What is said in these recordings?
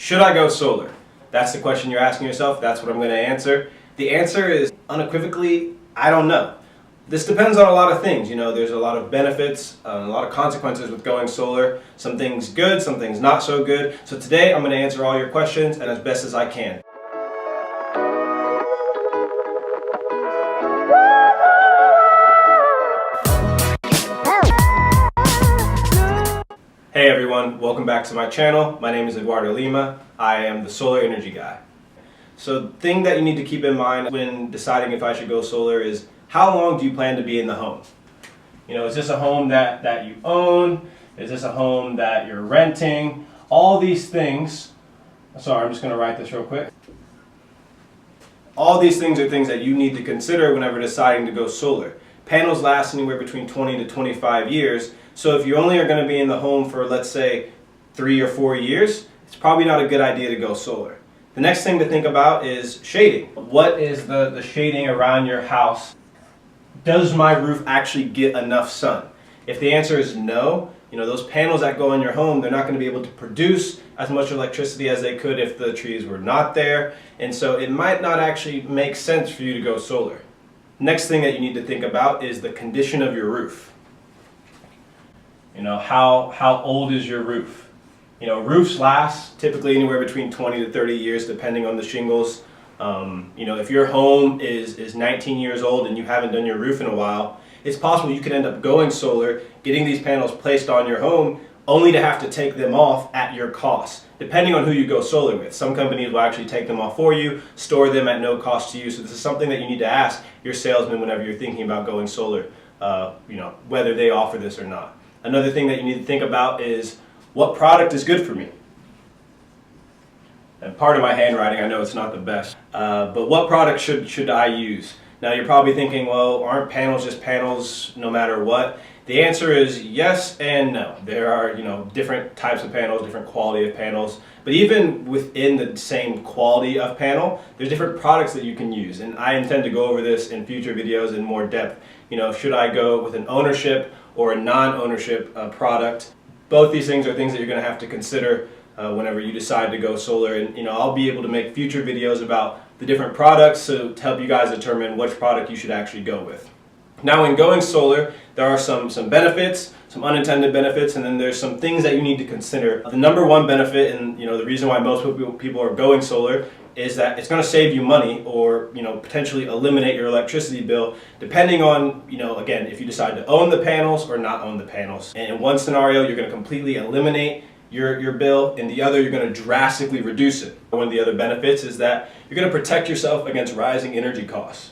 Should I go solar? That's the question you're asking yourself. That's what I'm going to answer. The answer is unequivocally, I don't know. This depends on a lot of things. You know, there's a lot of benefits, a lot of consequences with going solar. Some things good, some things not so good. So today I'm going to answer all your questions and as best as I can. Hey everyone, welcome back to my channel. My name is Eduardo Lima. I am the solar energy guy. So the thing that you need to keep in mind when deciding if I should go solar is how long do you plan to be in the home? You know, is this a home that you own? Is this a home that you're renting? All these things, sorry, I'm just gonna write this real quick. All these things are things that you need to consider whenever deciding to go solar. Panels last anywhere between 20 to 25 years. So if you only are going to be in the home for, let's say, 3 or 4 years, it's probably not a good idea to go solar. The next thing to think about is shading. What is the shading around your house? Does my roof actually get enough sun? If the answer is no, you know, those panels that go in your home, they're not going to be able to produce as much electricity as they could if the trees were not there. And so it might not actually make sense for you to go solar. Next thing that you need to think about is the condition of your roof. You know, how old is your roof? You know, roofs last typically anywhere between 20 to 30 years depending on the shingles. You know, if your home is 19 years old and you haven't done your roof in a while, it's possible you could end up going solar, getting these panels placed on your home, only to have to take them off at your cost, depending on who you go solar with. Some companies will actually take them off for you, store them at no cost to you. So this is something that you need to ask your salesman whenever you're thinking about going solar, you know, whether they offer this or not. Another thing that you need to think about is what product is good for me. And part of my handwriting, I know it's not the best, but what product should I use? Now you're probably thinking, well, aren't panels just panels no matter what? The answer is yes and no. There are, you know, different types of panels, different quality of panels, but even within the same quality of panel, there's different products that you can use. And I intend to go over this in future videos in more depth. You know, should I go with an ownership or a non-ownership product? Both these things are things that you're going to have to consider whenever you decide to go solar. And you know, I'll be able to make future videos about the different products to help you guys determine which product you should actually go with. Now, in going solar, there are some benefits, some unintended benefits, and then there's some things that you need to consider. The number one benefit, and you know, the reason why most people are going solar, is that it's going to save you money, or you know, potentially eliminate your electricity bill, depending on, you know, again, if you decide to own the panels or not own the panels. And in one scenario, you're going to completely eliminate your bill. In the other, you're going to drastically reduce it. One of the other benefits is that you're going to protect yourself against rising energy costs.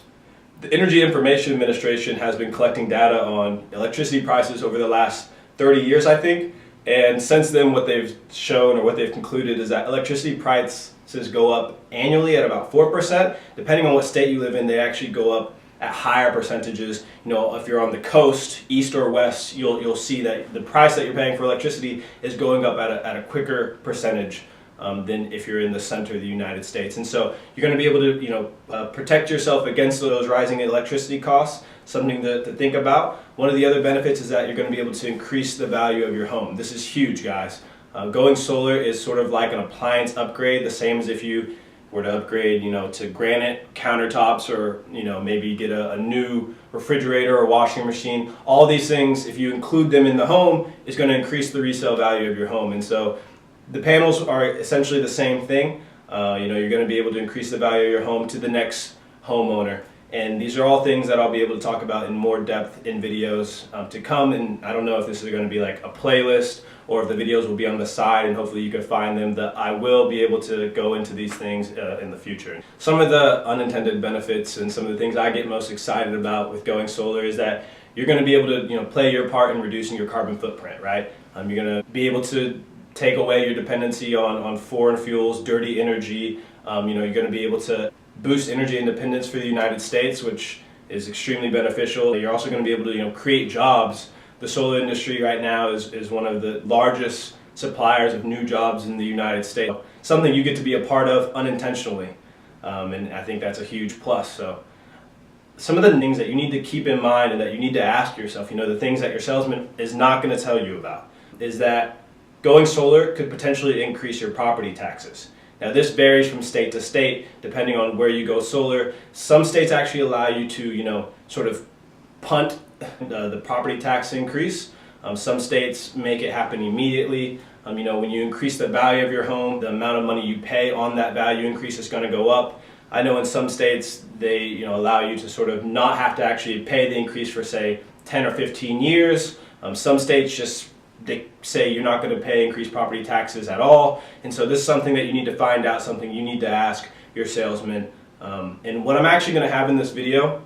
The Energy Information Administration has been collecting data on electricity prices over the last 30 years, I think. And since then, what they've shown or what they've concluded is that electricity prices go up annually at about 4%. Depending on what state you live in, they actually go up at higher percentages. You know, if you're on the coast, east or west, you'll see that the price that you're paying for electricity is going up at a quicker percentage than if you're in the center of the United States. And so you're going to be able to, you know, protect yourself against those rising electricity costs. Something to think about. One of the other benefits is that you're going to be able to increase the value of your home. This is huge, guys. Going solar is sort of like an appliance upgrade, the same as if you were to upgrade, you know, to granite countertops, or you know, maybe get a new refrigerator or washing machine. All these things, if you include them in the home, is going to increase the resale value of your home. And so the panels are essentially the same thing. You know, you're going to be able to increase the value of your home to the next homeowner. And these are all things that I'll be able to talk about in more depth in videos to come. And I don't know if this is going to be like a playlist or if the videos will be on the side, and hopefully you can find them. That I will be able to go into these things in the future. Some of the unintended benefits and some of the things I get most excited about with going solar is that you're going to be able to, you know, play your part in reducing your carbon footprint, right? You're going to be able to take away your dependency on foreign fuels, dirty energy. You know, you're going to be able to boost energy independence for the United States, which is extremely beneficial. You're also going to be able to, you know, create jobs. The solar industry right now is one of the largest suppliers of new jobs in the United States. Something you get to be a part of unintentionally, and I think that's a huge plus. So some of the things that you need to keep in mind and that you need to ask yourself, you know, the things that your salesman is not going to tell you about, is that going solar could potentially increase your property taxes. Now this varies from state to state depending on where you go solar. Some states actually allow you to, sort of punt the property tax increase. Some states make it happen immediately. When you increase the value of your home, the amount of money you pay on that value increase is going to go up. I know in some states they allow you to sort of not have to actually pay the increase for say 10 or 15 years. Some states they say you're not going to pay increased property taxes at all. And so this is something that you need to find out, something you need to ask your salesman. And what I'm actually going to have in this video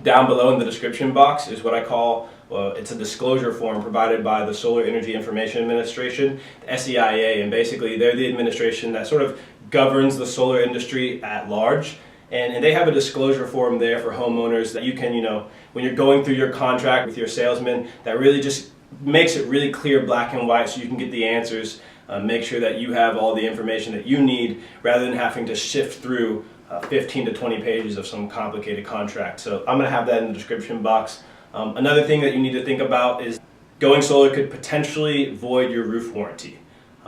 down below in the description box is what I call, it's a disclosure form provided by the Solar Energy Information Administration, the SEIA, and basically they're the administration that sort of governs the solar industry at large. And they have a disclosure form there for homeowners that you can, when you're going through your contract with your salesman, that really just makes it really clear, black and white, so you can get the answers, make sure that you have all the information that you need rather than having to shift through 15 to 20 pages of some complicated contract. So I'm going to have that in the description box. Another thing that you need to think about is going solar could potentially void your roof warranty.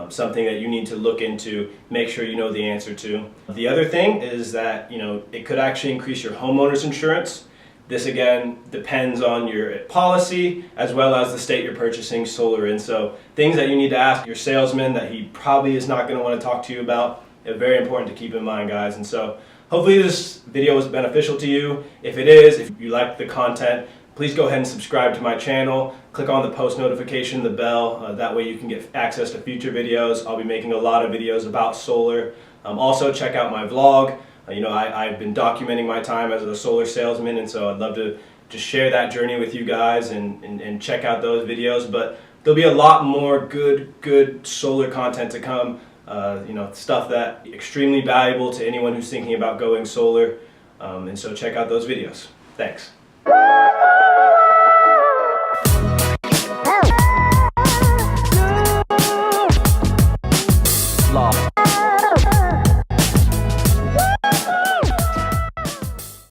Something that you need to look into, make sure you know the answer to. The other thing is that it could actually increase your homeowner's insurance. This again depends on your policy as well as the state you're purchasing solar in. So things that you need to ask your salesman that he probably is not going to want to talk to you about, are very important to keep in mind, guys. And so hopefully this video was beneficial to you. If it is, if you like the content, please go ahead and subscribe to my channel. Click on the post notification, the bell. That way you can get access to future videos. I'll be making a lot of videos about solar. Also check out my vlog. I've been documenting my time as a solar salesman, and so I'd love to just share that journey with you guys and check out those videos. But there'll be a lot more good solar content to come. Stuff that extremely valuable to anyone who's thinking about going solar. And so check out those videos. Thanks. Law.